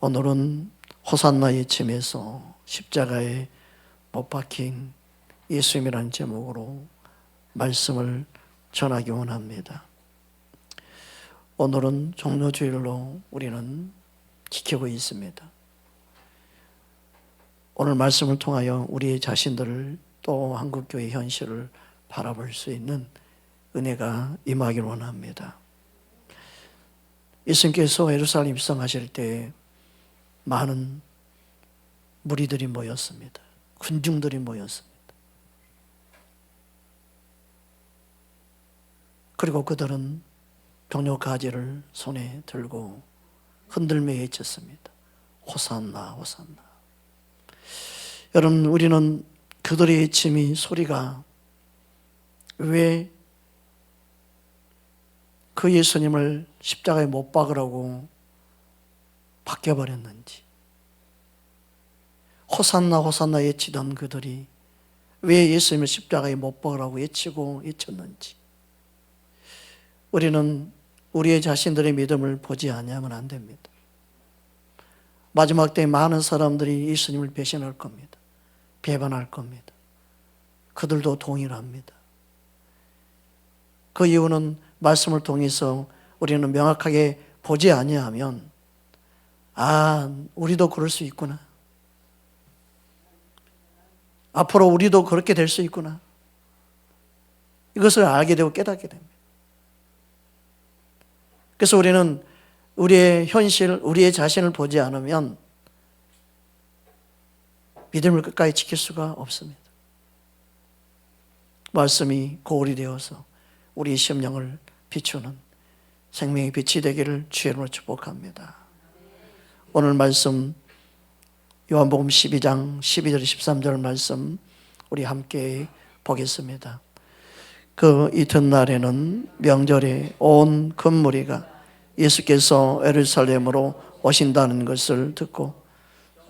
오늘은 호산나의 침에서 십자가에 못 박힌 예수님이라는 제목으로 말씀을 전하기 원합니다. 오늘은 종료주일로 우리는 지키고 있습니다. 오늘 말씀을 통하여 우리 자신들을 또 한국교회 현실을 바라볼 수 있는 은혜가 임하기를 원합니다. 예수님께서 예루살렘 입성하실 때 많은 무리들이 모였습니다. 군중들이 모였습니다. 그리고 그들은 병력 가지를 손에 들고 흔들며 외쳤습니다. 호산나 호산나. 여러분, 우리는 그들의 외침이 소리가 왜 그 예수님을 십자가에 못 박으라고 바뀌어버렸는지, 호산나 호산나 외치던 그들이 왜 예수님을 십자가에 못 박으라고 외쳤는지, 우리는 우리의 자신들의 믿음을 보지 아니하면 안 됩니다. 마지막 때에 많은 사람들이 예수님을 배신할 겁니다. 배반할 겁니다. 그들도 동일합니다. 그 이유는 말씀을 통해서 우리는 명확하게 보지 아니하면 우리도 그럴 수 있구나. 앞으로 우리도 그렇게 될 수 있구나. 이것을 알게 되고 깨닫게 됩니다. 그래서 우리는 우리의 현실, 우리의 자신을 보지 않으면 믿음을 끝까지 지킬 수가 없습니다. 말씀이 고울이 되어서 우리 심령을 비추는 생명의 빛이 되기를 주의 이름으로 축복합니다. 오늘 말씀 요한복음 12장 12절 13절 말씀 우리 함께 보겠습니다. 그 이튿날에는 명절에 온 금무리가 예수께서 예루살렘으로 오신다는 것을 듣고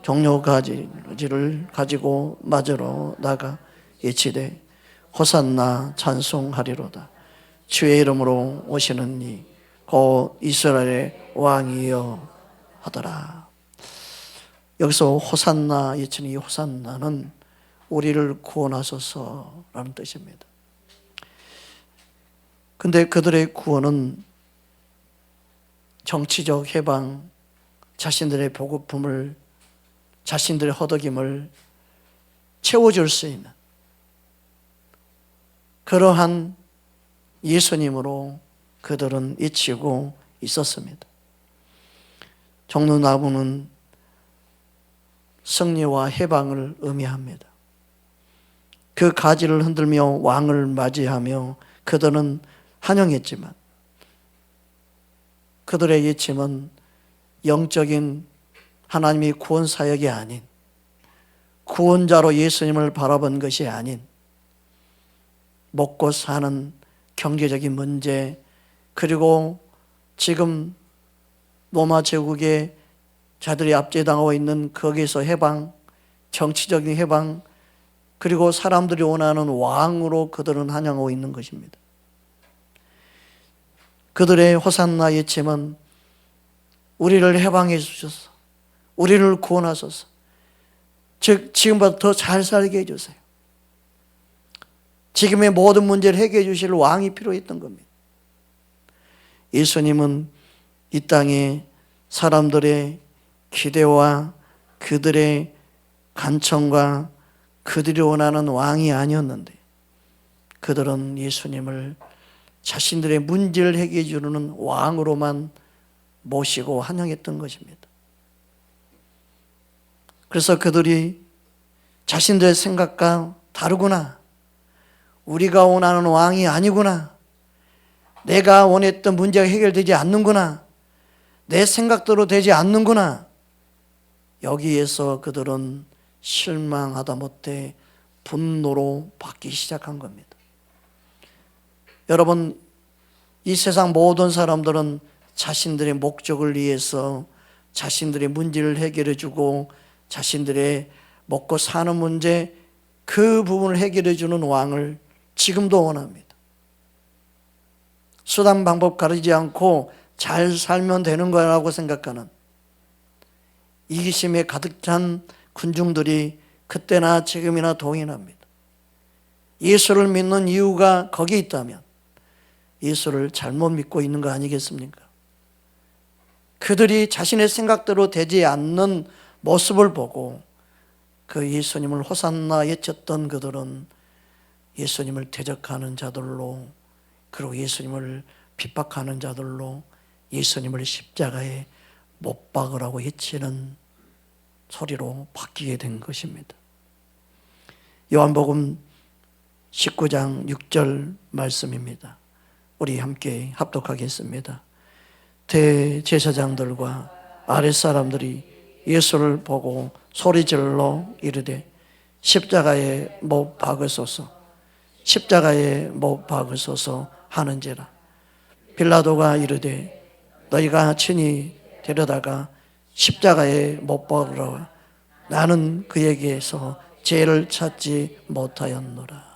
종려가지를 가지고 맞으러 나가 외치되 호산나 찬송하리로다. 주의 이름으로 오시는 이 곧 이스라엘의 왕이여 하더라. 여기서 호산나 외치는 이 호산나는 우리를 구원하소서라는 뜻입니다. 근데 그들의 구원은 정치적 해방, 자신들의 보급품을, 자신들의 허덕임을 채워줄 수 있는 그러한 예수님으로 그들은 외치고 있었습니다. 종려나무는 승리와 해방을 의미합니다. 그 가지를 흔들며 왕을 맞이하며 그들은 환영했지만 그들의 외침은 영적인 하나님의 구원 사역이 아닌, 구원자로 예수님을 바라본 것이 아닌 먹고 사는 경제적인 문제, 그리고 지금 로마 제국의 자들이 압제당하고 있는 거기에서 해방, 정치적인 해방, 그리고 사람들이 원하는 왕으로 그들은 환영하고 있는 것입니다. 그들의 호산나 외침은 우리를 해방해 주셔서, 우리를 구원하소서, 즉 지금보다 더 잘 살게 해주세요. 지금의 모든 문제를 해결해 주실 왕이 필요했던 겁니다. 예수님은 이 땅에 사람들의 기대와 그들의 간청과 그들이 원하는 왕이 아니었는데 그들은 예수님을 자신들의 문제를 해결해 주는 왕으로만 모시고 환영했던 것입니다. 그래서 그들이 자신들의 생각과 다르구나, 우리가 원하는 왕이 아니구나, 내가 원했던 문제가 해결되지 않는구나, 내 생각대로 되지 않는구나, 여기에서 그들은 실망하다 못해 분노로 받기 시작한 겁니다. 여러분, 이 세상 모든 사람들은 자신들의 목적을 위해서 자신들의 문제를 해결해 주고 자신들의 먹고 사는 문제, 그 부분을 해결해 주는 왕을 지금도 원합니다. 수단 방법 가리지 않고 잘 살면 되는 거라고 생각하는 이기심에 가득 찬 군중들이 그때나 지금이나 동일합니다. 예수를 믿는 이유가 거기에 있다면 예수를 잘못 믿고 있는 거 아니겠습니까? 그들이 자신의 생각대로 되지 않는 모습을 보고 그 예수님을 호산나 외쳤던 그들은 예수님을 대적하는 자들로, 그리고 예수님을 핍박하는 자들로 예수님을 십자가에 못 박으라고 외치는 소리로 바뀌게 된 것입니다. 요한복음 19장 6절 말씀입니다. 우리 함께 합독하겠습니다. 대제사장들과 아랫사람들이 예수를 보고 소리질러 이르되 십자가에 못 박으소서, 십자가에 못 박으소서 하는지라. 빌라도가 이르되 너희가 친히 데려다가 십자가에 못 박으라. 나는 그에게서 죄를 찾지 못하였노라.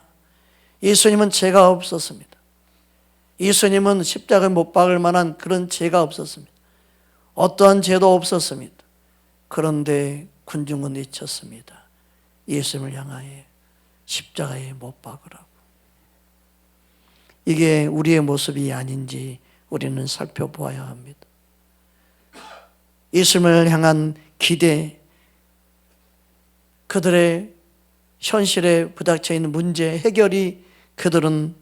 예수님은 죄가 없었습니다. 예수님은 십자가에 못 박을 만한 그런 죄가 없었습니다. 어떠한 죄도 없었습니다. 그런데 군중은 외쳤습니다. 예수님을 향하여 십자가에 못 박으라고. 이게 우리의 모습이 아닌지 우리는 살펴보아야 합니다. 예수님을 향한 기대, 그들의 현실에 부닥쳐 있는 문제 해결이 그들은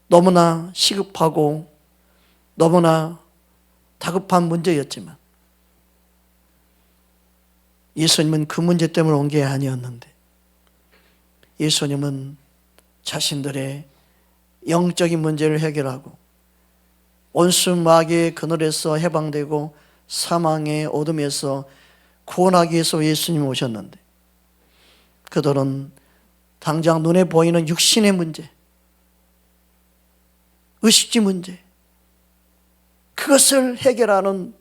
너무나 시급하고 너무나 다급한 문제였지만 예수님은 그 문제 때문에 온 게 아니었는데 예수님은 자신들의 영적인 문제를 해결하고 원수 마귀의 그늘에서 해방되고 사망의 어둠에서 구원하기 위해서 예수님이 오셨는데 그들은 당장 눈에 보이는 육신의 문제, 의식주 문제, 그것을 해결하는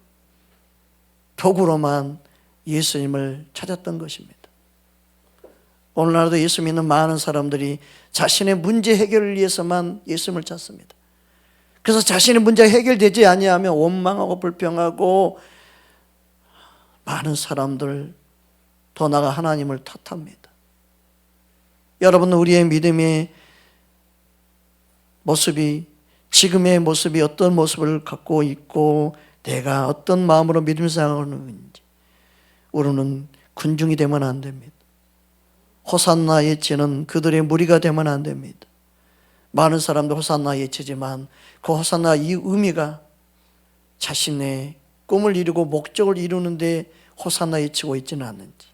도구로만 예수님을 찾았던 것입니다. 오늘날도 예수 믿는 많은 사람들이 자신의 문제 해결을 위해서만 예수님을 찾습니다. 그래서 자신의 문제가 해결되지 아니하면 원망하고 불평하고 많은 사람들, 더 나아가 하나님을 탓합니다. 여러분, 우리의 믿음의 모습이, 지금의 모습이 어떤 모습을 갖고 있고 내가 어떤 마음으로 믿음 생활하는지 우리는 군중이 되면 안 됩니다. 호산나 외치는 그들의 무리가 되면 안 됩니다. 많은 사람들 호산나 외치지만 그 호산나 이 의미가 자신의 꿈을 이루고 목적을 이루는데 호산나 외치고 있지는 않는지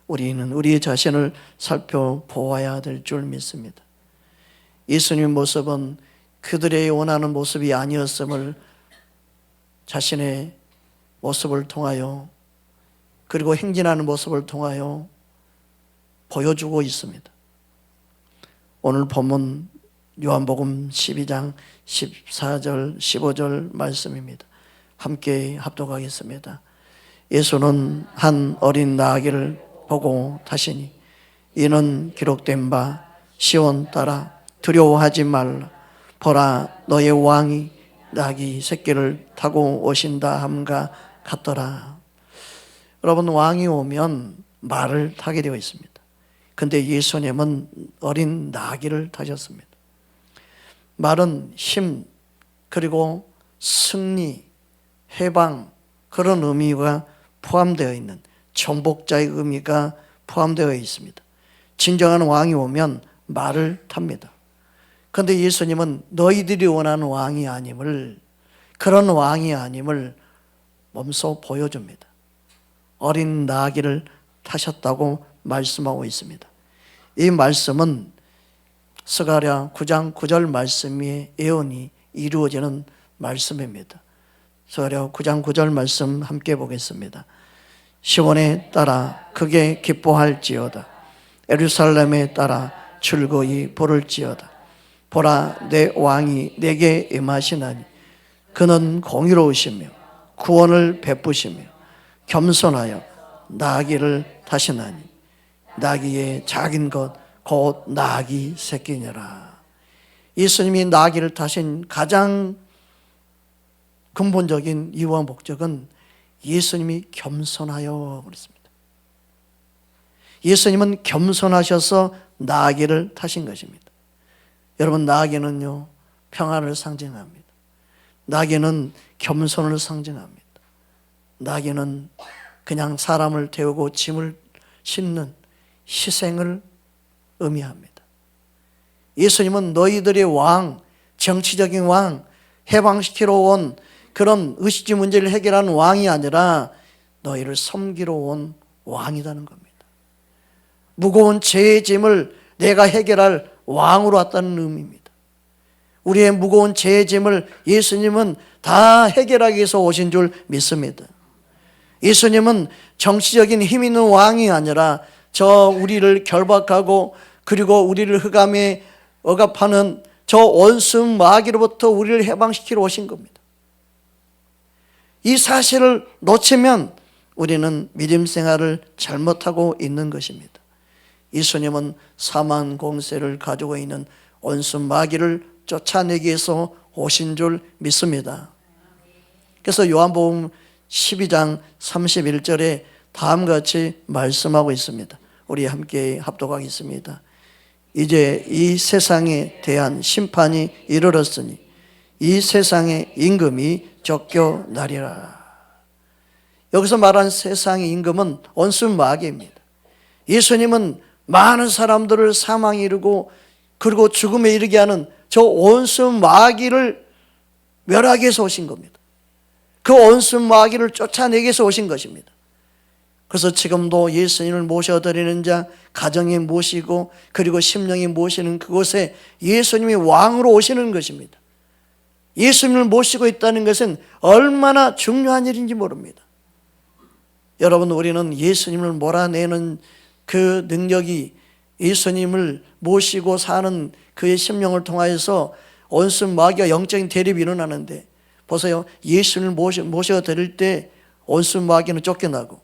우리는 우리의 자신을 살펴보아야 될 줄 믿습니다. 예수님의 모습은 그들의 원하는 모습이 아니었음을 자신의 모습을 통하여 그리고 행진하는 모습을 통하여 보여주고 있습니다. 오늘 본문 요한복음 12장 14절 15절 말씀입니다. 함께 합독하겠습니다. 예수는 한 어린 나귀를 보고 다시니 이는 기록된 바 시온 따라 두려워하지 말라. 보라 너의 왕이 나귀 새끼를 타고 오신다 함과 같더라. 여러분, 왕이 오면 말을 타게 되어 있습니다. 근데 예수님은 어린 나귀를 타셨습니다. 말은 힘, 그리고 승리, 해방, 그런 의미가 포함되어 있는 정복자의 의미가 포함되어 있습니다. 진정한 왕이 오면 말을 탑니다. 그런데 예수님은 너희들이 원하는 왕이 아님을, 그런 왕이 아님을 몸소 보여줍니다. 어린 나귀를 타셨다고 말씀하고 있습니다. 이 말씀은 스가랴 9장 9절 말씀의 예언이 이루어지는 말씀입니다. 스가랴 9장 9절 말씀 함께 보겠습니다. 시온에 따라 크게 기뻐할지어다. 예루살렘에 따라 즐거이 부를지어다. 보라 내 왕이 내게 임하시나니 그는 공의로우시며 구원을 베푸시며 겸손하여 나귀를 타시나니 나귀의 작은 것 곧 나귀 새끼니라. 예수님이 나귀를 타신 가장 근본적인 이유와 목적은 예수님이 겸손하여 그랬습니다. 예수님은 겸손하셔서 나귀를 타신 것입니다. 여러분, 나귀는요, 평안을 상징합니다. 나귀는 겸손을 상징합니다. 나귀는 그냥 사람을 태우고 짐을 싣는 희생을 의미합니다. 예수님은 너희들의 왕, 정치적인 왕, 해방시키러 온 그런 의식주 문제를 해결하는 왕이 아니라 너희를 섬기러 온 왕이라는 겁니다. 무거운 죄의 짐을 내가 해결할 왕으로 왔다는 의미입니다. 우리의 무거운 죄의 짐을 예수님은 다 해결하기 위해서 오신 줄 믿습니다. 예수님은 정치적인 힘 있는 왕이 아니라 우리를 결박하고 그리고 우리를 흑암에 억압하는 저 원수 마귀로부터 우리를 해방시키러 오신 겁니다. 이 사실을 놓치면 우리는 믿음 생활을 잘못하고 있는 것입니다. 예수님은 사망 공세를 가지고 있는 원수 마귀를 쫓아내기 위해서 오신 줄 믿습니다. 그래서 요한복음 12장 31절에 다음과 같이 말씀하고 있습니다. 우리 함께 합독하겠습니다. 이제 이 세상에 대한 심판이 이르렀으니 이 세상의 임금이 쫓겨나리라. 여기서 말한 세상의 임금은 원수 마귀입니다. 예수님은 많은 사람들을 사망에 이르고 그리고 죽음에 이르게 하는 저 원수 마귀를 멸하기 위해서 오신 겁니다. 그 원수 마귀를 쫓아내기 위해서 오신 것입니다. 그래서 지금도 예수님을 모셔드리는 자, 가정에 모시고 그리고 심령에 모시는 그곳에 예수님이 왕으로 오시는 것입니다. 예수님을 모시고 있다는 것은 얼마나 중요한 일인지 모릅니다. 여러분, 우리는 예수님을 몰아내는 그 능력이 예수님을 모시고 사는 그의 심령을 통하여서 원수 마귀와 영적인 대립이 일어나는데, 보세요. 예수님을 모셔드릴 때 원수 마귀는 쫓겨나고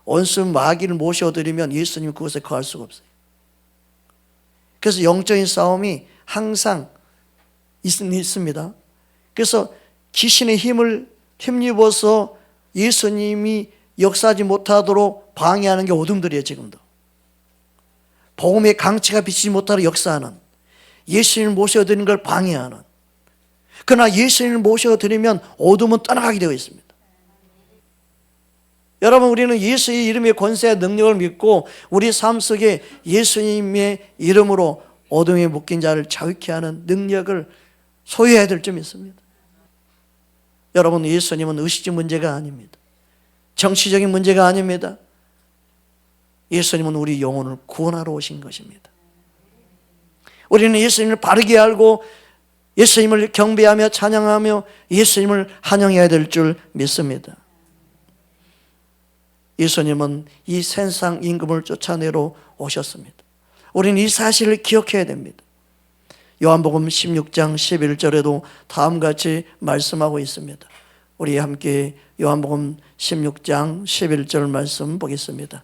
원수 마귀를 모셔드리면 예수님이 그곳에 거할 수가 없어요. 그래서 영적인 싸움이 항상 있습니다. 그래서 귀신의 힘을 힘입어서 예수님이 역사하지 못하도록 방해하는 게 어둠들이에요. 지금도 복음의 강치가 비치지 못하도록 역사하는, 예수님을 모셔드리는 걸 방해하는. 그러나 예수님을 모셔드리면 어둠은 떠나가게 되어 있습니다. 여러분, 우리는 예수의 이름의 권세와 능력을 믿고 우리 삶 속에 예수님의 이름으로 어둠에 묶인 자를 자유케 하는 능력을 소유해야 될 점이 있습니다. 여러분, 예수님은 의식주 문제가 아닙니다. 정치적인 문제가 아닙니다. 예수님은 우리 영혼을 구원하러 오신 것입니다. 우리는 예수님을 바르게 알고 예수님을 경배하며 찬양하며 예수님을 환영해야 될 줄 믿습니다. 예수님은 이 세상 임금을 쫓아내러 오셨습니다. 우리는 이 사실을 기억해야 됩니다. 요한복음 16장 11절에도 다음과 같이 말씀하고 있습니다. 우리 함께 요한복음 16장 11절 말씀 보겠습니다.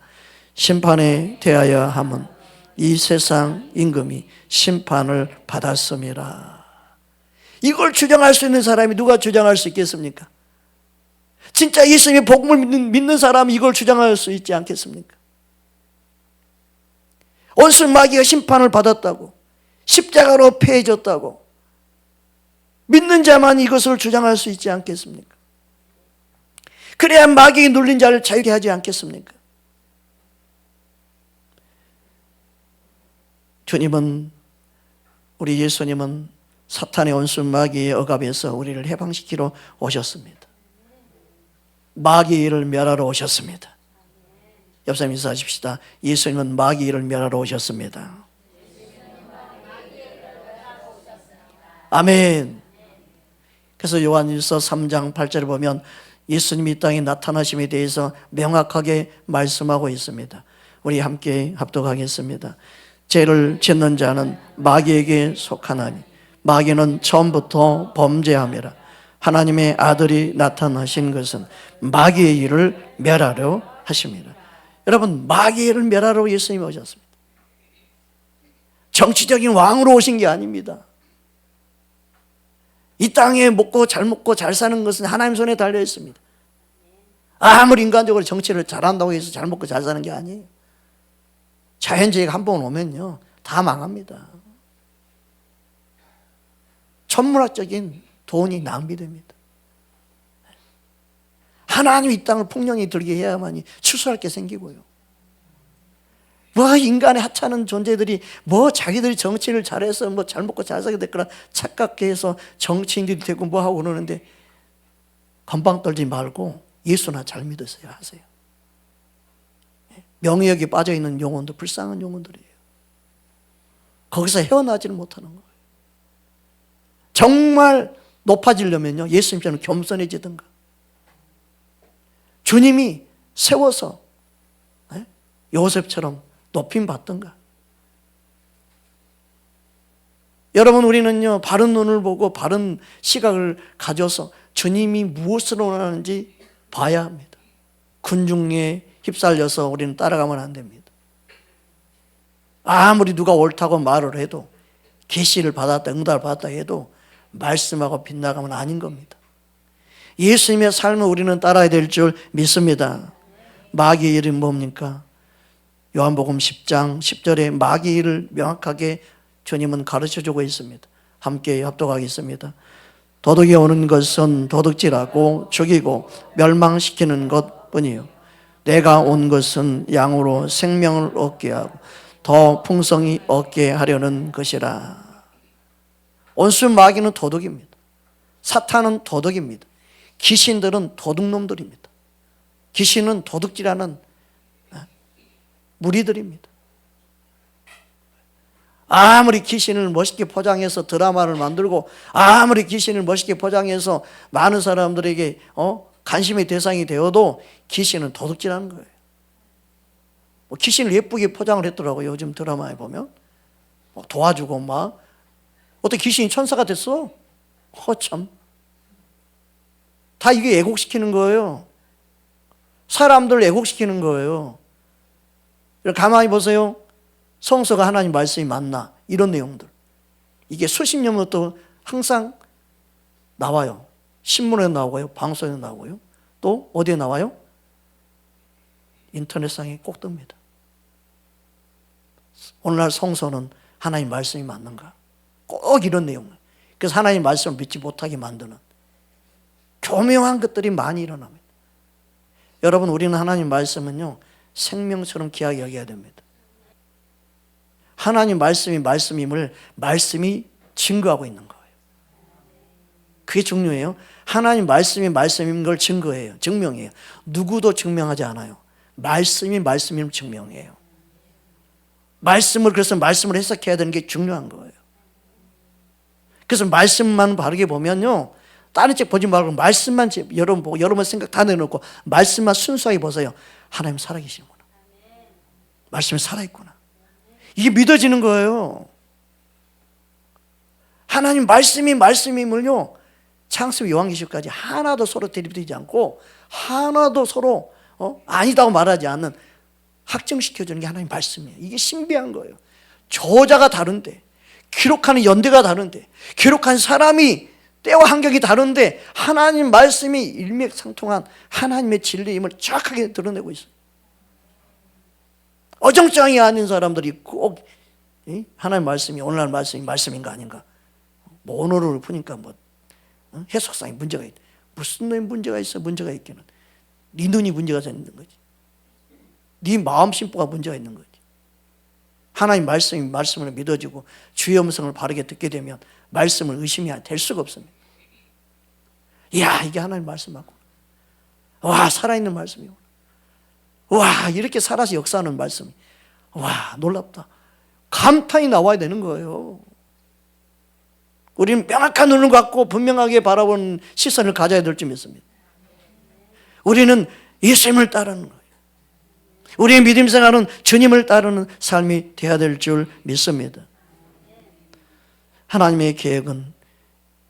심판에 대하여 함은 이 세상 임금이 심판을 받았음이라. 이걸 주장할 수 있는 사람이 누가 주장할 수 있겠습니까? 진짜 예수님의 복음을 믿는 사람이 이걸 주장할 수 있지 않겠습니까? 원수 마귀가 심판을 받았다고, 십자가로 패해졌다고 믿는 자만 이것을 주장할 수 있지 않겠습니까? 그래야 마귀에 눌린 자를 자유케 하지 않겠습니까? 주님은, 우리 예수님은 사탄의 원수 마귀의 억압에서 우리를 해방시키러 오셨습니다. 마귀의 일을 멸하러 오셨습니다. 옆 사람 인사하십시다. 예수님은 마귀의 일을 멸하러 오셨습니다. 아멘. 그래서 요한일서 3장 8절에 보면 예수님이 이 땅에 나타나심에 대해서 명확하게 말씀하고 있습니다. 우리 함께 합독하겠습니다. 죄를 짓는 자는 마귀에게 속하나니 마귀는 처음부터 범죄함이라. 하나님의 아들이 나타나신 것은 마귀의 일을 멸하려 하십니다. 여러분, 마귀의 일을 멸하러 예수님이 오셨습니다. 정치적인 왕으로 오신 게 아닙니다. 이 땅에 먹고 잘 사는 것은 하나님 손에 달려 있습니다. 아무리 인간적으로 정치를 잘한다고 해서 잘 먹고 잘 사는 게 아니에요. 자연재해가 한 번 오면요 다 망합니다. 천문학적인 돈이 낭비됩니다. 하나님 이 땅을 풍년이 들게 해야만이 추수할 게 생기고요. 뭐 인간의 하찮은 존재들이 뭐 자기들이 정치를 잘해서 뭐 잘 먹고 잘 살게 됐거나 착각해 해서 정치인들이 되고 뭐 하고 그러는데 건방 떨지 말고 예수나 잘 믿으세요 하세요. 명예욕에 빠져있는 영혼도 불쌍한 영혼들이에요. 거기서 헤어나지를 못하는 거예요. 정말 높아지려면요 예수님처럼 겸손해지든가 주님이 세워서 요셉처럼 높임 받든가. 여러분 우리는요 바른 눈을 보고 바른 시각을 가져서 주님이 무엇을 원하는지 봐야 합니다. 군중에 휩쓸려서 우리는 따라가면 안 됩니다. 아무리 누가 옳다고 말을 해도 계시를 받았다 응답을 받았다 해도 말씀하고 빗나가면 아닌 겁니다. 예수님의 삶을 우리는 따라야 될 줄 믿습니다. 마귀의 일이 뭡니까? 요한복음 10장 10절에 마귀의 일을 명확하게 주님은 가르쳐주고 있습니다. 함께 합독하겠습니다. 도둑이 오는 것은 도둑질하고 죽이고 멸망시키는 것뿐이요 내가 온 것은 양으로 생명을 얻게 하고 더 풍성히 얻게 하려는 것이라. 온수 마귀는 도둑입니다. 사탄은 도둑입니다. 귀신들은 도둑놈들입니다. 귀신은 도둑질하는 무리들입니다. 아무리 귀신을 멋있게 포장해서 드라마를 만들고 아무리 귀신을 멋있게 포장해서 많은 사람들에게 관심의 대상이 되어도 귀신은 도둑질하는 거예요. 뭐 귀신을 예쁘게 포장을 했더라고요. 요즘 드라마에 보면 도와주고 막 어떤 귀신이 천사가 됐어. 참. 다 이게 애곡시키는 거예요. 사람들 애곡시키는 거예요. 가만히 보세요. 성서가 하나님 말씀이 맞나? 이런 내용들. 이게 수십 년부터 항상 나와요. 신문에 나오고요. 방송에 나오고요. 또 어디에 나와요? 인터넷상에 꼭 뜹니다. 오늘날 성서는 하나님 말씀이 맞는가? 꼭 이런 내용을. 그래서 하나님 말씀을 믿지 못하게 만드는 교묘한 것들이 많이 일어납니다. 여러분 우리는 하나님 말씀은요 생명처럼 귀하게 여겨야 됩니다. 하나님 말씀이 말씀임을 말씀이 증거하고 있는 거예요. 그게 중요해요. 하나님 말씀이 말씀인 걸 증거해요. 증명해요. 누구도 증명하지 않아요. 말씀이 말씀임을 증명해요. 그래서 말씀을 해석해야 되는 게 중요한 거예요. 그래서 말씀만 바르게 보면요 다른 책 보지 말고 말씀만 여러분 보고 여러분 생각 다 내놓고 말씀만 순수하게 보세요. 하나님 살아계시는구나. 말씀이 살아있구나. 이게 믿어지는 거예요. 하나님 말씀이 말씀임을요 창세기 요한계시록까지 하나도 서로 대립되지 않고 하나도 서로 아니다고 말하지 않는 확증시켜주는 게 하나님 말씀이에요. 이게 신비한 거예요. 저자가 다른데 기록하는 연대가 다른데 기록한 사람이 때와 환경이 다른데 하나님 말씀이 일맥상통한 하나님의 진리임을 정확하게 드러내고 있어요. 어정쩡히 아닌 사람들이 꼭 하나님 말씀이 오늘날 말씀이 말씀인가 아닌가 뭐 언어를 푸니까 뭐 해석상에 문제가 있다. 무슨 문제가 있어? 문제가 있기는 네 눈이 문제가 있는 거지. 네 마음 심보가 문제가 있는 거지. 하나님 말씀을 믿어지고 주의 음성을 바르게 듣게 되면 말씀을 의심이 될 수가 없습니다. 이야 이게 하나님 말씀 맞고 와 살아있는 말씀이구나. 와 이렇게 살아서 역사하는 말씀이 와 놀랍다. 감탄이 나와야 되는 거예요. 우리는 명확한 눈을 갖고 분명하게 바라보는 시선을 가져야 될 줄 믿습니다. 우리는 예수님을 따르는 거예요. 우리의 믿음 생활은 주님을 따르는 삶이 되어야 될 줄 믿습니다. 하나님의 계획은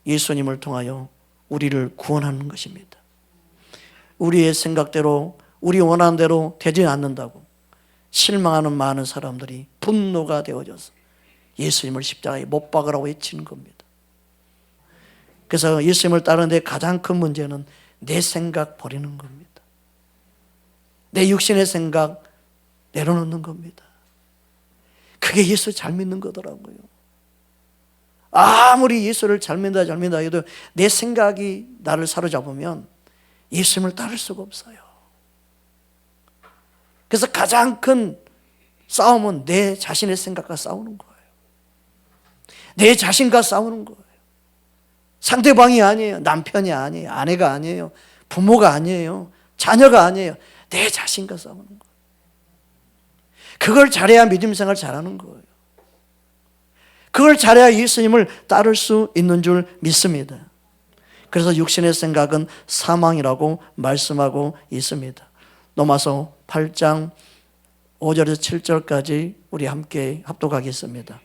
예수님을 통하여 우리를 구원하는 것입니다. 우리의 생각대로 우리 원하는 대로 되지 않는다고 실망하는 많은 사람들이 분노가 되어져서 예수님을 십자가에 못 박으라고 외치는 겁니다. 그래서 예수님을 따르는 데 가장 큰 문제는 내 생각 버리는 겁니다. 내 육신의 생각 내려놓는 겁니다. 그게 예수 잘 믿는 거더라고요. 아무리 예수를 잘 믿다 해도 내 생각이 나를 사로잡으면 예수님을 따를 수가 없어요. 그래서 가장 큰 싸움은 내 자신의 생각과 싸우는 거예요. 내 자신과 싸우는 거예요. 상대방이 아니에요. 남편이 아니에요. 아내가 아니에요. 부모가 아니에요. 자녀가 아니에요. 내 자신과 싸우는 거예요. 그걸 잘해야 믿음 생활 잘하는 거예요. 그걸 잘해야 예수님을 따를 수 있는 줄 믿습니다. 그래서 육신의 생각은 사망이라고 말씀하고 있습니다. 로마서 8장 5절에서 7절까지 우리 함께 합독하겠습니다.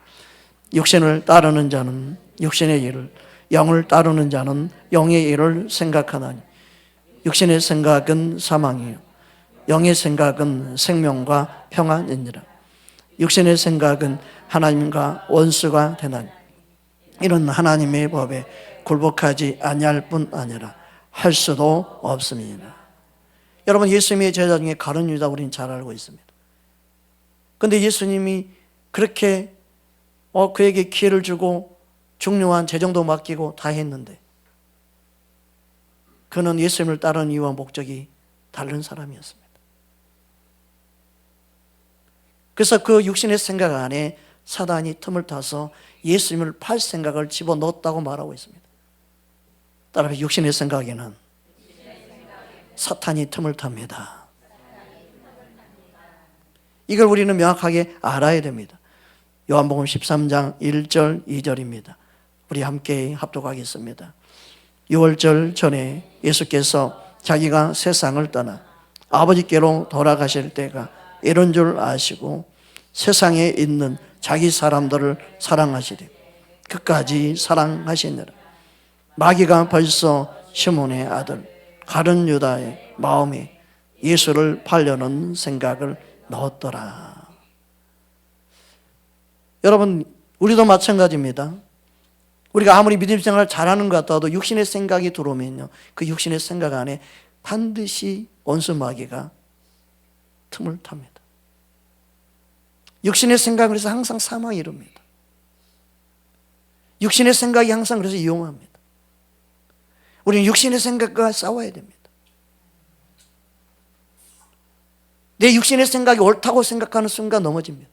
육신을 따르는 자는 육신의 일을, 영을 따르는 자는 영의 일을 생각하나니 육신의 생각은 사망이요 영의 생각은 생명과 평안이니라. 육신의 생각은 하나님과 원수가 되나니 이는 하나님의 법에 굴복하지 아니할 뿐 아니라 할 수도 없습니다. 여러분, 예수님의 제자 중에 가룟 유다 우리는 잘 알고 있습니다. 그런데 예수님이 그렇게 그에게 기회를 주고 중요한 재정도 맡기고 다 했는데 그는 예수님을 따르는 이유와 목적이 다른 사람이었습니다. 그래서 그 육신의 생각 안에 사단이 틈을 타서 예수님을 팔 생각을 집어넣었다고 말하고 있습니다. 따라서 육신의 생각에는 사탄이 틈을 탑니다. 이걸 우리는 명확하게 알아야 됩니다. 요한복음 13장 1절 2절입니다. 우리 함께 합독하겠습니다. 6월절 전에 예수께서 자기가 세상을 떠나 아버지께로 돌아가실 때가 이런 줄 아시고 세상에 있는 자기 사람들을 사랑하시되 끝까지 사랑하시느라 마귀가 벌써 시몬의 아들 가룟 유다의 마음에 예수를 팔려는 생각을 넣었더라. 여러분, 우리도 마찬가지입니다. 우리가 아무리 믿음 생활을 잘하는 것 같아도 육신의 생각이 들어오면요, 그 육신의 생각 안에 반드시 원수 마귀가 틈을 탑니다. 육신의 생각은 그래서 항상 사망에 이릅니다. 육신의 생각이 항상 그래서 이용합니다. 우리는 육신의 생각과 싸워야 됩니다. 내 육신의 생각이 옳다고 생각하는 순간 넘어집니다.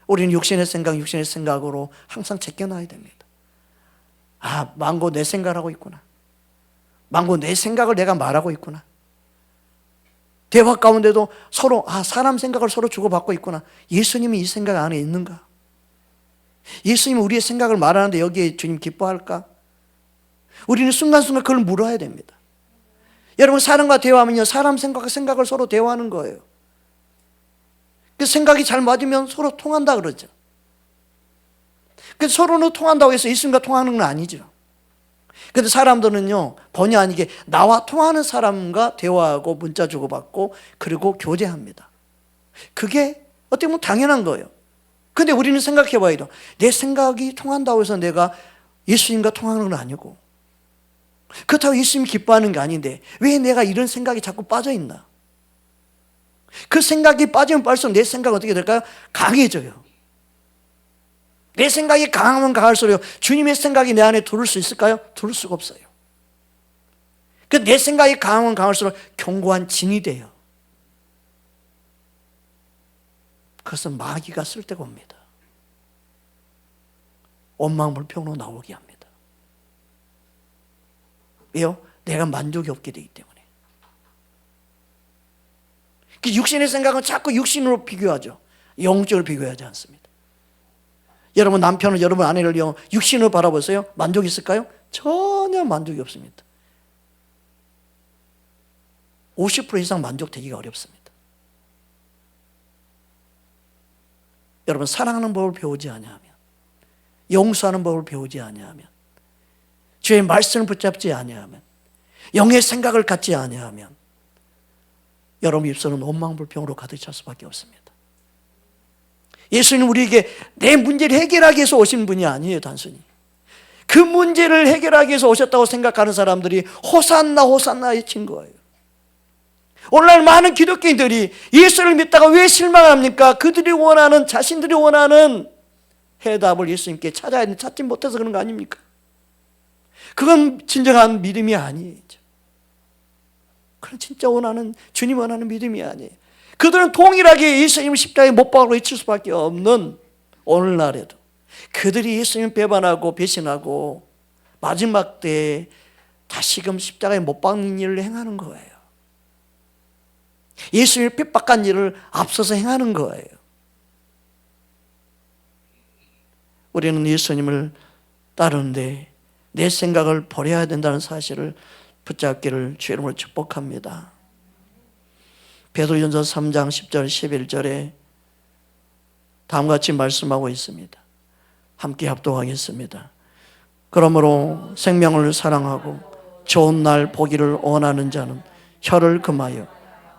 우리는 육신의 생각으로 항상 제껴놔야 됩니다. 망고 내 생각을 하고 있구나. 망고 내 생각을 내가 말하고 있구나. 대화 가운데도 서로 사람 생각을 서로 주고받고 있구나. 예수님이 이 생각 안에 있는가? 예수님이 우리의 생각을 말하는데 여기에 주님 기뻐할까? 우리는 순간순간 그걸 물어야 됩니다. 여러분, 사람과 대화하면요, 사람 생각과 생각을 서로 대화하는 거예요. 그 생각이 잘 맞으면 서로 통한다 그러죠. 그래서 서로는 통한다고 해서 예수님과 통하는 건 아니죠. 그런데 사람들은요, 본의 아니게 나와 통하는 사람과 대화하고 문자 주고받고 그리고 교제합니다. 그게 어떻게 보면 당연한 거예요. 그런데 우리는 생각해 봐야 돼요. 내 생각이 통한다고 해서 내가 예수님과 통하는 건 아니고, 그렇다고 예수님이 기뻐하는 게 아닌데 왜 내가 이런 생각이 자꾸 빠져 있나? 그 생각이 빠지면 빠질수록 내 생각은 어떻게 될까요? 강해져요. 내 생각이 강하면 강할수록 주님의 생각이 내 안에 들을 수 있을까요? 들을 수가 없어요. 내 생각이 강하면 강할수록 견고한 진이 돼요. 그것은 마귀가 쓸데가 옵니다. 원망불평으로 나오게 합니다. 왜요? 내가 만족이 없게 되기 때문에. 육신의 생각은 자꾸 육신으로 비교하죠. 영적으로 비교하지 않습니다. 여러분, 남편은 여러분 아내를 육신으로 바라보세요. 만족이 있을까요? 전혀 만족이 없습니다. 50% 이상 만족되기가 어렵습니다. 여러분, 사랑하는 법을 배우지 아니하면, 용서하는 법을 배우지 아니하면, 주의 말씀을 붙잡지 아니하면, 영의 생각을 갖지 아니하면 여러분 입술은 원망불평으로 가득 찰 수밖에 없습니다. 예수님은 우리에게 내 문제를 해결하기 위해서 오신 분이 아니에요. 단순히 그 문제를 해결하기 위해서 오셨다고 생각하는 사람들이 호산나 호산나 외친 거예요. 오늘날 많은 기독교인들이 예수를 믿다가 왜 실망합니까? 그들이 원하는, 자신들이 원하는 해답을 예수님께 찾지 못해서 그런 거 아닙니까? 그건 진정한 믿음이 아니에요. 그건 진짜 원하는, 주님 원하는 믿음이 아니에요. 그들은 동일하게 예수님을 십자가에 못 박아 외칠 수밖에 없는 오늘날에도 그들이 예수님을 배반하고 배신하고 마지막 때에 다시금 십자가에 못 박는 일을 행하는 거예요. 예수님을 핍박한 일을 앞서서 행하는 거예요. 우리는 예수님을 따르는데 내 생각을 버려야 된다는 사실을 붙잡기를 주의 이름으로 축복합니다. 베드로전서 3장 10절 11절에 다음과 같이 말씀하고 있습니다. 함께 합독하겠습니다. 그러므로 생명을 사랑하고 좋은 날 보기를 원하는 자는 혀를 금하여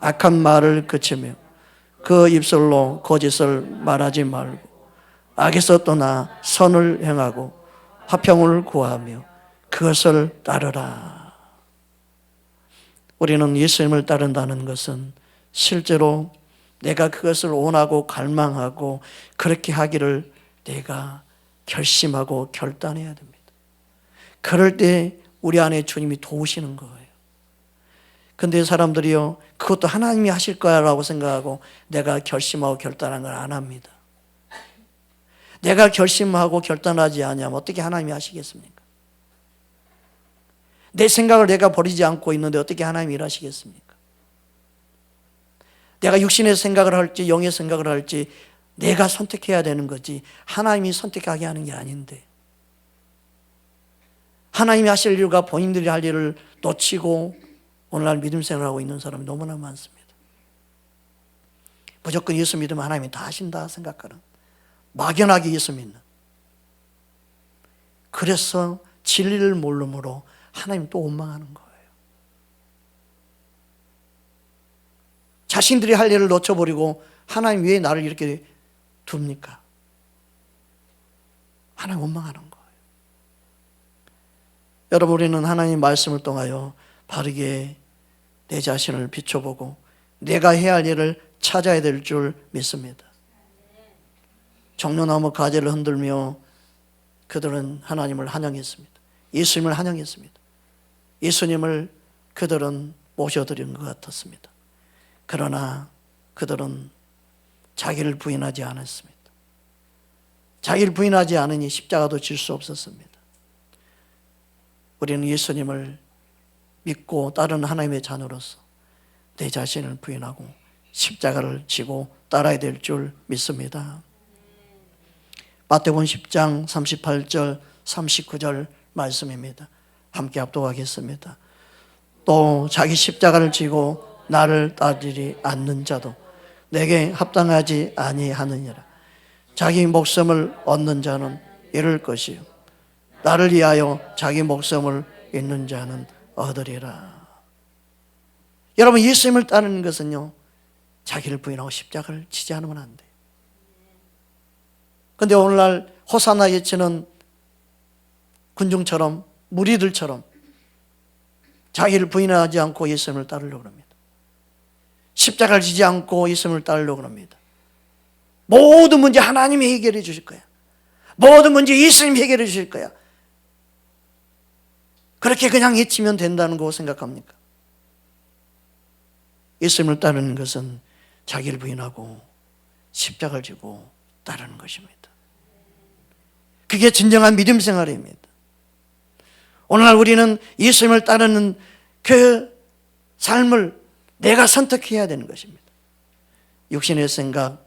악한 말을 그치며 그 입술로 거짓을 말하지 말고 악에서 떠나 선을 행하고 화평을 구하며 그것을 따르라. 우리는 예수님을 따른다는 것은 실제로 내가 그것을 원하고 갈망하고 그렇게 하기를 내가 결심하고 결단해야 됩니다. 그럴 때 우리 안에 주님이 도우시는 거예요. 근데 사람들이요, 그것도 하나님이 하실 거야 라고 생각하고 내가 결심하고 결단한 걸 안 합니다. 내가 결심하고 결단하지 않으면 어떻게 하나님이 하시겠습니까? 내 생각을 내가 버리지 않고 있는데 어떻게 하나님이 일하시겠습니까? 내가 육신의 생각을 할지 영의 생각을 할지 내가 선택해야 되는 거지 하나님이 선택하게 하는 게 아닌데, 하나님이 하실 일과 본인들이 할 일을 놓치고 오늘날 믿음 생활을 하고 있는 사람이 너무나 많습니다. 무조건 예수 믿으면 하나님이 다 하신다 생각하는, 막연하게 예수 믿는, 그래서 진리를 모름으로 하나님 또 원망하는 거예요. 자신들이 할 일을 놓쳐버리고 하나님 왜 나를 이렇게 둡니까? 하나님 원망하는 거예요. 여러분, 우리는 하나님 말씀을 통하여 바르게 내 자신을 비춰보고 내가 해야 할 일을 찾아야 될 줄 믿습니다. 종려나무 가지를 흔들며 그들은 하나님을 환영했습니다. 예수님을 환영했습니다. 예수님을 그들은 모셔드리는 것 같았습니다. 그러나 그들은 자기를 부인하지 않았습니다. 자기를 부인하지 않으니 십자가도 질 수 없었습니다. 우리는 예수님을 믿고 따르는 하나님의 자녀로서 내 자신을 부인하고 십자가를 지고 따라야 될 줄 믿습니다. 마태복음 10장 38절 39절 말씀입니다. 함께 합독하겠습니다. 또 자기 십자가를 지고 나를 따르지 않는 자도 내게 합당하지 아니하느니라. 자기 목숨을 얻는 자는 잃을 것이요 나를 위하여 자기 목숨을 잃는 자는 얻으리라. 여러분, 예수님을 따르는 것은요, 자기를 부인하고 십자가를 지지 않으면 안 돼요. 그런데 오늘날 호산나 외치는 군중처럼, 무리들처럼 자기를 부인하지 않고 예수님을 따르려고 합니다. 십자가를 지지 않고 예수님을 따르려고 합니다. 모든 문제 하나님이 해결해 주실 거야. 모든 문제 예수님이 해결해 주실 거야. 그렇게 그냥 외치면 된다는 거 생각합니까? 예수님을 따르는 것은 자기를 부인하고 십자가를 지고 따르는 것입니다. 그게 진정한 믿음 생활입니다. 오늘날 우리는 예수님을 따르는 그 삶을 내가 선택해야 되는 것입니다. 육신의 생각,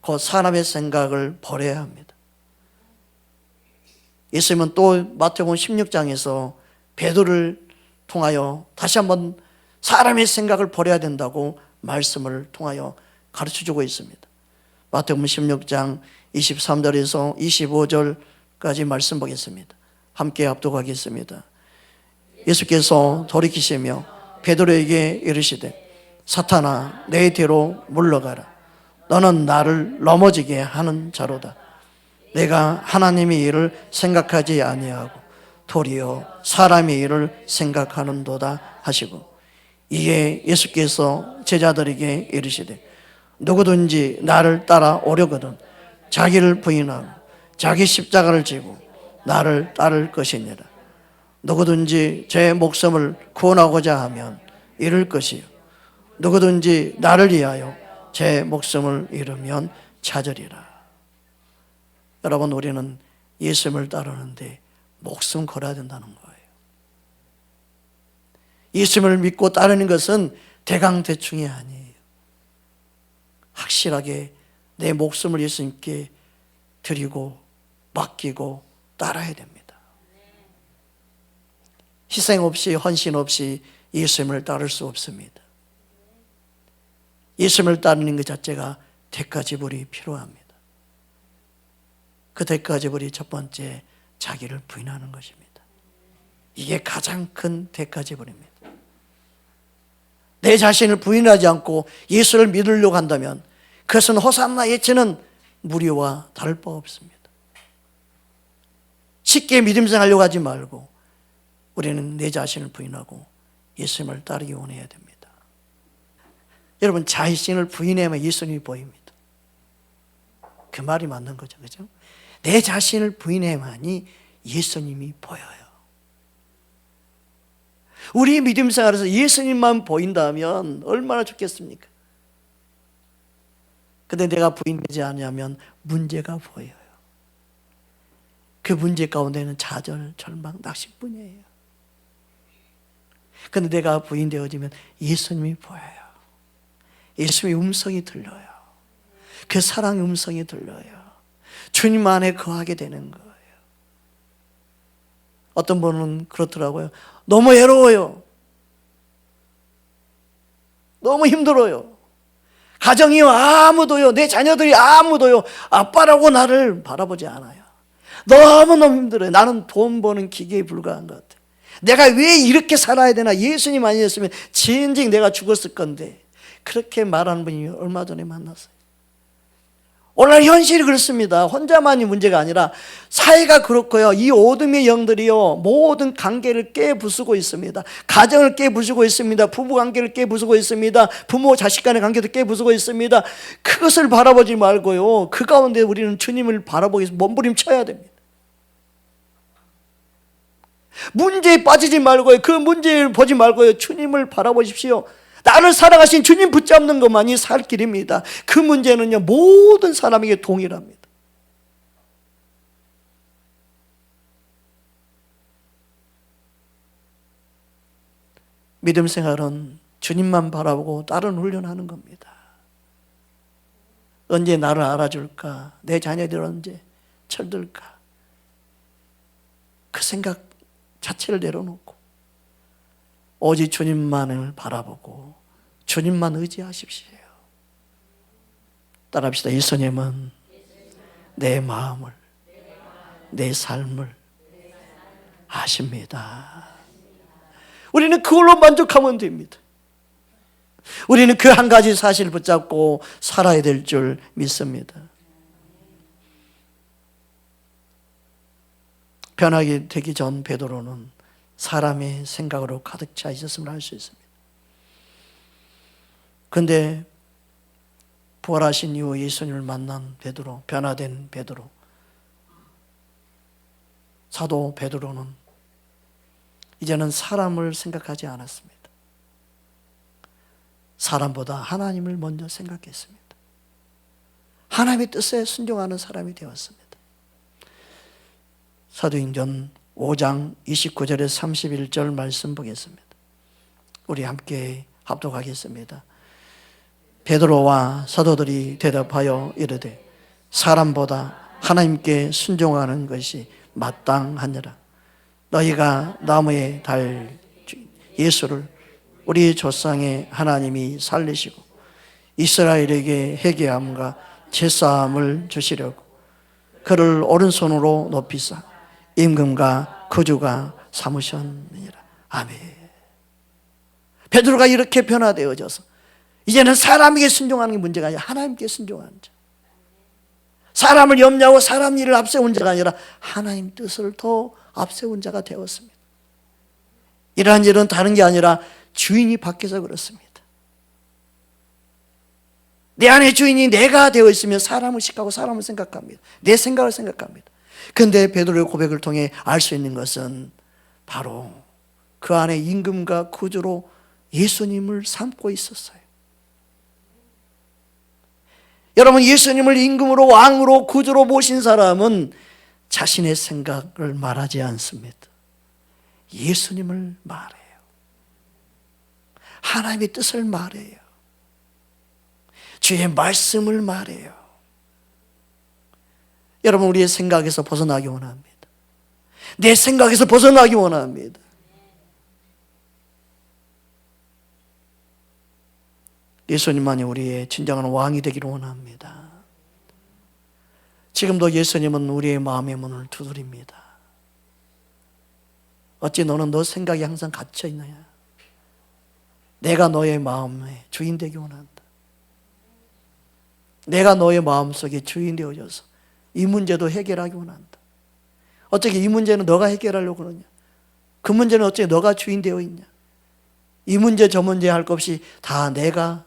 곧 사람의 생각을 버려야 합니다. 예수님은 또 마태복음 16장에서 베드로를 통하여 다시 한번 사람의 생각을 버려야 된다고 말씀을 통하여 가르쳐주고 있습니다. 마태복음 16장 23절에서 25절까지 말씀 보겠습니다. 함께 합독하겠습니다. 예수께서 돌이키시며 베드로에게 이르시되 사탄아 내 뒤로 물러가라. 너는 나를 넘어지게 하는 자로다. 내가 하나님의 일을 생각하지 아니하고 도리어 사람의 일을 생각하는도다 하시고 이에 예수께서 제자들에게 이르시되 누구든지 나를 따라 오려거든 자기를 부인하고 자기 십자가를 지고 나를 따를 것이니라. 누구든지 제 목숨을 구원하고자 하면 잃을 것이요 누구든지 나를 위하여 제 목숨을 잃으면 찾으리라. 여러분, 우리는 예수님을 따르는데 목숨 걸어야 된다는 거예요. 예수님을 믿고 따르는 것은 대강대충이 아니에요. 확실하게 내 목숨을 예수님께 드리고 맡기고 따라야 됩니다. 희생 없이 헌신 없이 예수님을 따를 수 없습니다. 예수님을 따르는 것 자체가 대가지불이 필요합니다. 그 대가지불이 첫 번째 자기를 부인하는 것입니다. 이게 가장 큰 대가지불입니다. 내 자신을 부인하지 않고 예수를 믿으려고 한다면 그것은 호산나 외치는 무리와 다를 바 없습니다. 쉽게 믿음생 하려고 하지 말고 우리는 내 자신을 부인하고 예수님을 따르기 원해야 됩니다. 여러분, 자신을 부인하면 예수님이 보입니다. 그 말이 맞는 거죠, 그죠? 내 자신을 부인해야만이 예수님이 보여요. 우리 믿음 생활에서 예수님만 보인다면 얼마나 좋겠습니까? 근데 내가 부인되지 않으면 문제가 보여요. 그 문제 가운데는 좌절, 절망, 낙심뿐이에요. 근데 내가 부인되어지면 예수님이 보여요. 예수님의 음성이 들려요. 그 사랑의 음성이 들려요. 주님 안에 거하게 되는 거예요. 어떤 분은 그렇더라고요. 너무 외로워요. 너무 힘들어요. 가정이요, 아무도요, 내 자녀들이 아무도요, 아빠라고 나를 바라보지 않아요. 너무너무 힘들어요. 나는 돈 버는 기계에 불과한 것 같아요. 내가 왜 이렇게 살아야 되나? 예수님 아니었으면 진즉 내가 죽었을 건데. 그렇게 말하는 분이 얼마 전에 만났어요. 오늘 현실이 그렇습니다. 혼자만이 문제가 아니라 사회가 그렇고요. 이 어둠의 영들이요, 모든 관계를 깨부수고 있습니다. 가정을 깨부수고 있습니다. 부부 관계를 깨부수고 있습니다. 부모 자식 간의 관계도 깨부수고 있습니다. 그것을 바라보지 말고요, 그 가운데 우리는 주님을 바라보기 위해서 몸부림쳐야 됩니다. 문제에 빠지지 말고요, 그 문제를 보지 말고요, 주님을 바라보십시오. 나를 사랑하신 주님 붙잡는 것만이 살 길입니다. 그 문제는요, 모든 사람에게 동일합니다. 믿음 생활은 주님만 바라보고 다른 훈련하는 겁니다. 언제 나를 알아줄까? 내 자녀들 언제 철들까? 그 생각 자체를 내려놓고 오직 주님만을 바라보고 주님만 의지하십시오. 따라합시다. 예수님은 내 마음을, 내 삶을 아십니다. 우리는 그걸로 만족하면 됩니다. 우리는 그 한 가지 사실을 붙잡고 살아야 될 줄 믿습니다. 변하게 되기 전 베드로는 사람의 생각으로 가득 차 있었음을 알 수 있습니다. 그런데 부활하신 이후 예수님을 만난 베드로, 변화된 베드로, 사도 베드로는 이제는 사람을 생각하지 않았습니다. 사람보다 하나님을 먼저 생각했습니다. 하나님의 뜻에 순종하는 사람이 되었습니다. 사도행전 5장 29절에서 31절 말씀 보겠습니다. 우리 함께 합독하겠습니다. 베드로와 사도들이 대답하여 이르되 사람보다 하나님께 순종하는 것이 마땅하니라. 너희가 나무에 달 예수를 우리 조상의 하나님이 살리시고 이스라엘에게 회개함과 제사함을 주시려고 그를 오른손으로 높이사 임금과 거주가 삼으셨느니라. 아멘. 베드로가 이렇게 변화되어져서 이제는 사람에게 순종하는 게 문제가 아니라 하나님께 순종하는 자. 사람을 염려하고 사람 일을 앞세운 자가 아니라 하나님 뜻을 더 앞세운 자가 되었습니다. 이러한 일은 다른 게 아니라 주인이 바뀌어서 그렇습니다. 내 안에 주인이 내가 되어 있으면 사람을 의식하고 사람을 생각합니다. 내 생각을 생각합니다. 그런데 베드로의 고백을 통해 알 수 있는 것은 바로 그 안에 임금과 구주로 예수님을 삼고 있었어요. 여러분, 예수님을 임금으로 왕으로 구주로 모신 사람은 자신의 생각을 말하지 않습니다. 예수님을 말해요. 하나님의 뜻을 말해요. 주의 말씀을 말해요. 여러분, 우리의 생각에서 벗어나기 원합니다. 내 생각에서 벗어나기 원합니다. 예수님만이 우리의 진정한 왕이 되기를 원합니다. 지금도 예수님은 우리의 마음의 문을 두드립니다. 어찌 너는 너 생각이 항상 갇혀 있느냐? 내가 너의 마음의 주인 되기 원한다. 내가 너의 마음속에 주인 되어줘서 이 문제도 해결하기 원한다. 어떻게 이 문제는 너가 해결하려고 그러냐? 그 문제는 어떻게 너가 주인 되어 있냐? 이 문제 저 문제 할 것 없이 다 내가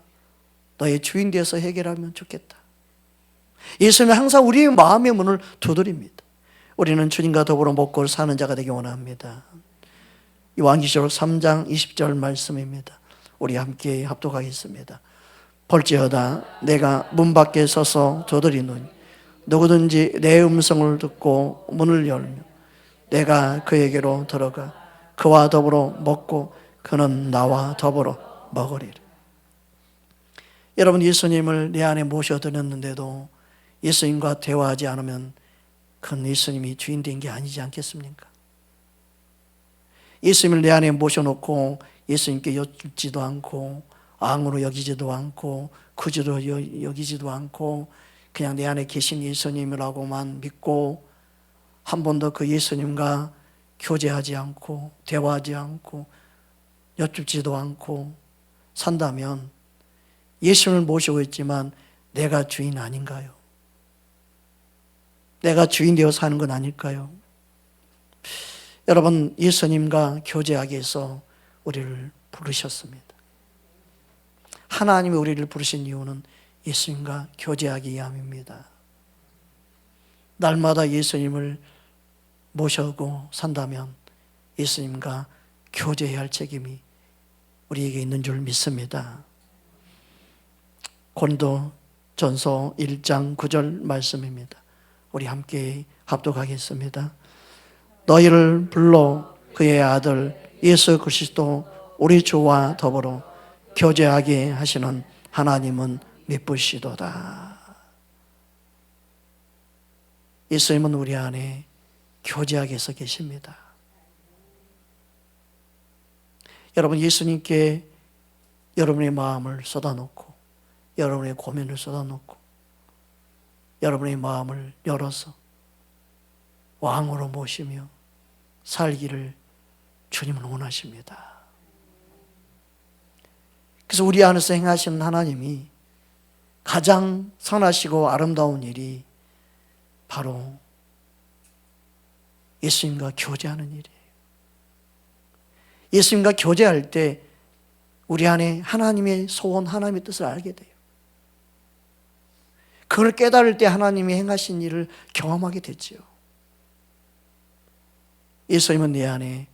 너의 주인 되어서 해결하면 좋겠다. 예수님은 항상 우리의 마음의 문을 두드립니다. 우리는 주님과 더불어 먹고 사는 자가 되기 원합니다. 요한계시록 3장 20절 말씀입니다. 우리 함께 합독하겠습니다. 볼지어다 내가 문 밖에 서서 두드리노니 누구든지 내 음성을 듣고 문을 열면 내가 그에게로 들어가 그와 더불어 먹고 그는 나와 더불어 먹으리라. 여러분, 예수님을 내 안에 모셔드렸는데도 예수님과 대화하지 않으면 그건 예수님이 주인 된 게 아니지 않겠습니까? 예수님을 내 안에 모셔놓고 예수님께 여쭙지도 않고 왕으로 여기지도 않고 구주로 여기지도 않고 그냥 내 안에 계신 예수님이라고만 믿고 한 번도 그 예수님과 교제하지 않고 대화하지 않고 여쭙지도 않고 산다면 예수님을 모시고 있지만 내가 주인 아닌가요? 내가 주인 되어 사는 건 아닐까요? 여러분, 예수님과 교제하기 위해서 우리를 부르셨습니다. 하나님이 우리를 부르신 이유는 예수님과 교제하기 위함입니다. 날마다 예수님을 모셔오고 산다면 예수님과 교제해야 할 책임이 우리에게 있는 줄 믿습니다. 고린도전서 1장 9절 말씀입니다. 우리 함께 합독하겠습니다. 너희를 불러 그의 아들 예수 그리스도 우리 주와 더불어 교제하게 하시는 하나님은 미쁘시도다. 예수님은 우리 안에 교제하게 해서 계십니다. 여러분, 예수님께 여러분의 마음을 쏟아놓고 여러분의 고민을 쏟아놓고 여러분의 마음을 열어서 왕으로 모시며 살기를 주님은 원하십니다. 그래서 우리 안에서 행하시는 하나님이 가장 선하시고 아름다운 일이 바로 예수님과 교제하는 일이에요. 예수님과 교제할 때 우리 안에 하나님의 소원, 하나님의 뜻을 알게 돼요. 그걸 깨달을 때 하나님이 행하신 일을 경험하게 됐지요. 예수님은 내 안에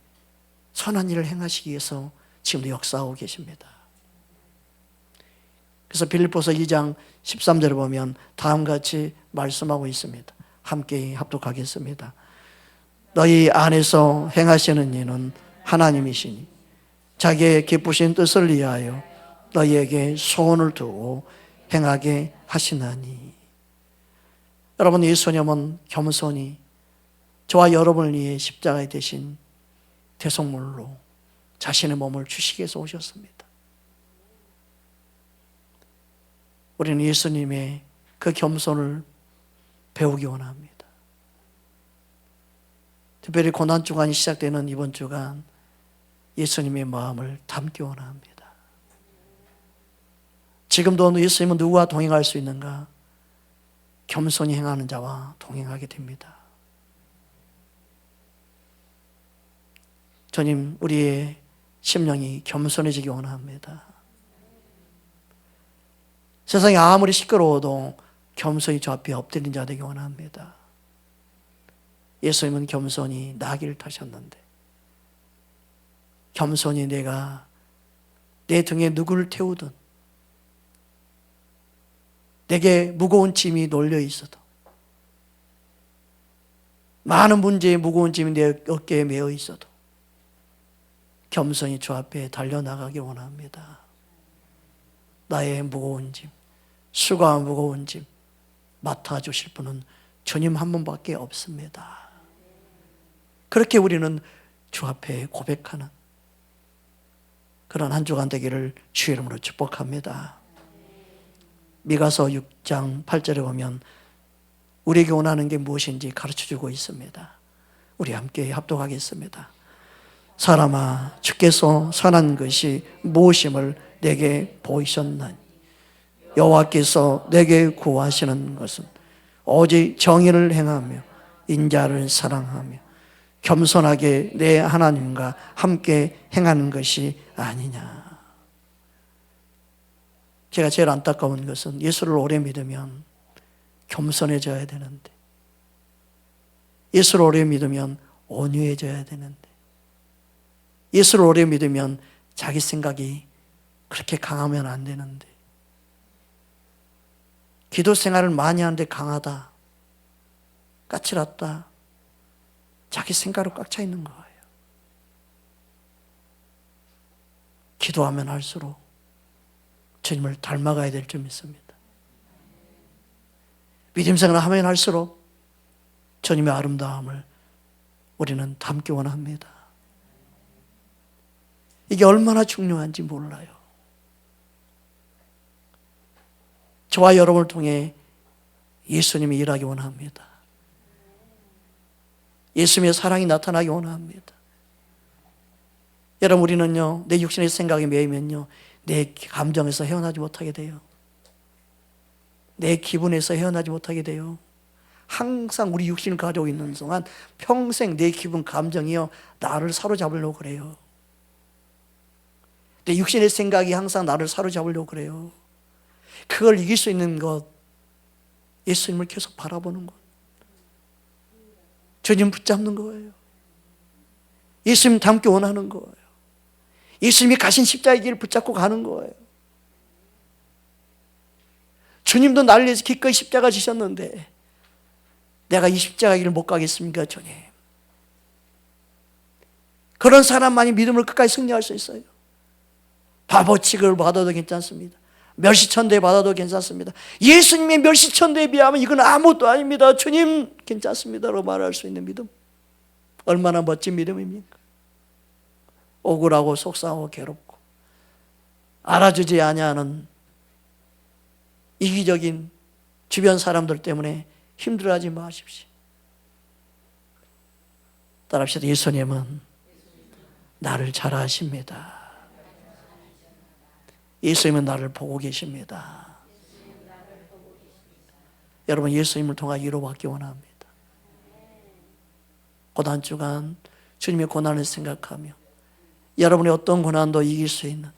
선한 일을 행하시기 위해서 지금도 역사하고 계십니다. 그래서 빌립보서 2장 13절을 보면 다음과 같이 말씀하고 있습니다. 함께 합독하겠습니다. 너희 안에서 행하시는 이는 하나님이시니 자기의 기쁘신 뜻을 위하여 너희에게 소원을 두고 행하게 하시나니. 여러분, 예수님은 겸손히 저와 여러분을 위해 십자가에 대신 대속물로 자신의 몸을 주시기 위해서 오셨습니다. 우리는 예수님의 그 겸손을 배우기 원합니다. 특별히 고난주간이 시작되는 이번 주간 예수님의 마음을 담기 원합니다. 지금도 예수님은 누구와 동행할 수 있는가? 겸손히 행하는 자와 동행하게 됩니다. 주님, 우리의 심령이 겸손해지기 원합니다. 세상이 아무리 시끄러워도 겸손히 주 앞에 엎드린 자 되기 원합니다. 예수님은 겸손히 나귀를 타셨는데 겸손히 내가 내 등에 누구를 태우든 내게 무거운 짐이 놓여 있어도 많은 문제에 무거운 짐이 내 어깨에 메어 있어도 겸손히 주 앞에 달려나가기 원합니다. 나의 무거운 짐, 수고와 무거운 짐 맡아주실 분은 주님 한 분밖에 없습니다. 그렇게 우리는 주 앞에 고백하는 그런 한 주간 되기를 주의 이름으로 축복합니다. 미가서 6장 8절에 보면 우리에게 원하는 게 무엇인지 가르쳐주고 있습니다. 우리 함께 합독하겠습니다. 사람아, 주께서 선한 것이 무엇임을 내게 보이셨나니 여호와께서 내게 구하시는 것은 오직 정의를 행하며 인자를 사랑하며 겸손하게 내 하나님과 함께 행하는 것이 아니냐. 제가 제일 안타까운 것은 예수를 오래 믿으면 겸손해져야 되는데, 예수를 오래 믿으면 온유해져야 되는데, 예수를 오래 믿으면 자기 생각이 그렇게 강하면 안 되는데, 기도 생활을 많이 하는데 강하다, 까칠하다, 자기 생각으로 꽉 차 있는 거예요. 기도하면 할수록 주님을 닮아가야 될 줄 믿습니다. 믿음 생활을 하면 할수록 주님의 아름다움을 우리는 담기 원합니다. 이게 얼마나 중요한지 몰라요. 저와 여러분을 통해 예수님이 일하기 원합니다. 예수님의 사랑이 나타나기 원합니다. 여러분, 우리는요, 내 육신의 생각에 매이면요, 내 감정에서 헤어나지 못하게 돼요. 내 기분에서 헤어나지 못하게 돼요. 항상 우리 육신을 가지고 있는 동안 평생 내 기분, 감정이요, 나를 사로잡으려고 그래요. 내 육신의 생각이 항상 나를 사로잡으려고 그래요. 그걸 이길 수 있는 것, 예수님을 계속 바라보는 것, 주님 붙잡는 거예요. 예수님 닮기 원하는 거예요. 예수님이 가신 십자가의 길을 붙잡고 가는 거예요. 주님도 나를 위해서 기꺼이 십자가 지셨는데 내가 이 십자가의 길을 못 가겠습니까, 주님? 그런 사람만이 믿음을 끝까지 승리할 수 있어요. 바보 취급을 받아도 괜찮습니다. 멸시천대 받아도 괜찮습니다. 예수님의 멸시천대에 비하면 이건 아무것도 아닙니다. 주님 괜찮습니다라고 말할 수 있는 믿음, 얼마나 멋진 믿음입니까? 억울하고 속상하고 괴롭고 알아주지 아니하는 이기적인 주변 사람들 때문에 힘들어하지 마십시오. 따라합시다. 예수님은 나를 잘 아십니다. 예수님은 나를 보고 계십니다. 여러분, 예수님을 통해 위로받기 원합니다. 고난 주간 주님의 고난을 생각하며 여러분의 어떤 고난도 이길 수 있는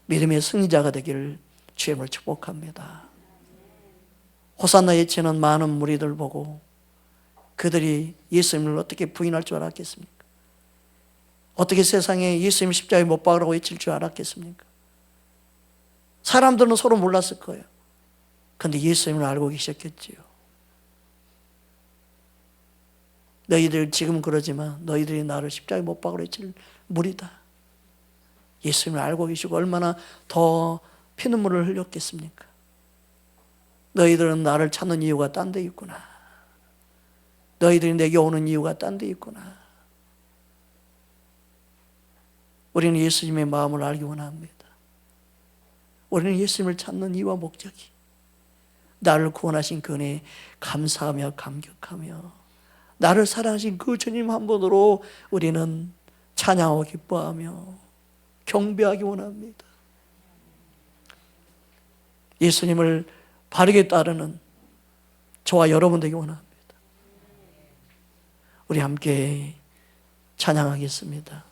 믿음의 승리자가 되기를 주님을 축복합니다. 호산나 예치는 많은 무리들 보고 그들이 예수님을 어떻게 부인할 줄 알았겠습니까? 어떻게 세상에 예수님 십자가에 못 박으라고 외칠 줄 알았겠습니까? 사람들은 서로 몰랐을 거예요. 그런데 예수님을 알고 계셨겠지요. 너희들 지금 그러지만 너희들이 나를 십자가에 못 박으라고 외칠 무리다. 예수님을 알고 계시고 얼마나 더 피눈물을 흘렸겠습니까? 너희들은 나를 찾는 이유가 딴 데 있구나. 너희들이 내게 오는 이유가 딴 데 있구나. 우리는 예수님의 마음을 알기 원합니다. 우리는 예수님을 찾는 이유와 목적이 나를 구원하신 그 은혜에 감사하며 감격하며 나를 사랑하신 그 주님 한 분으로 우리는 찬양하고 기뻐하며 경배하기 원합니다. 예수님을 바르게 따르는 저와 여러분 되기 원합니다. 우리 함께 찬양하겠습니다.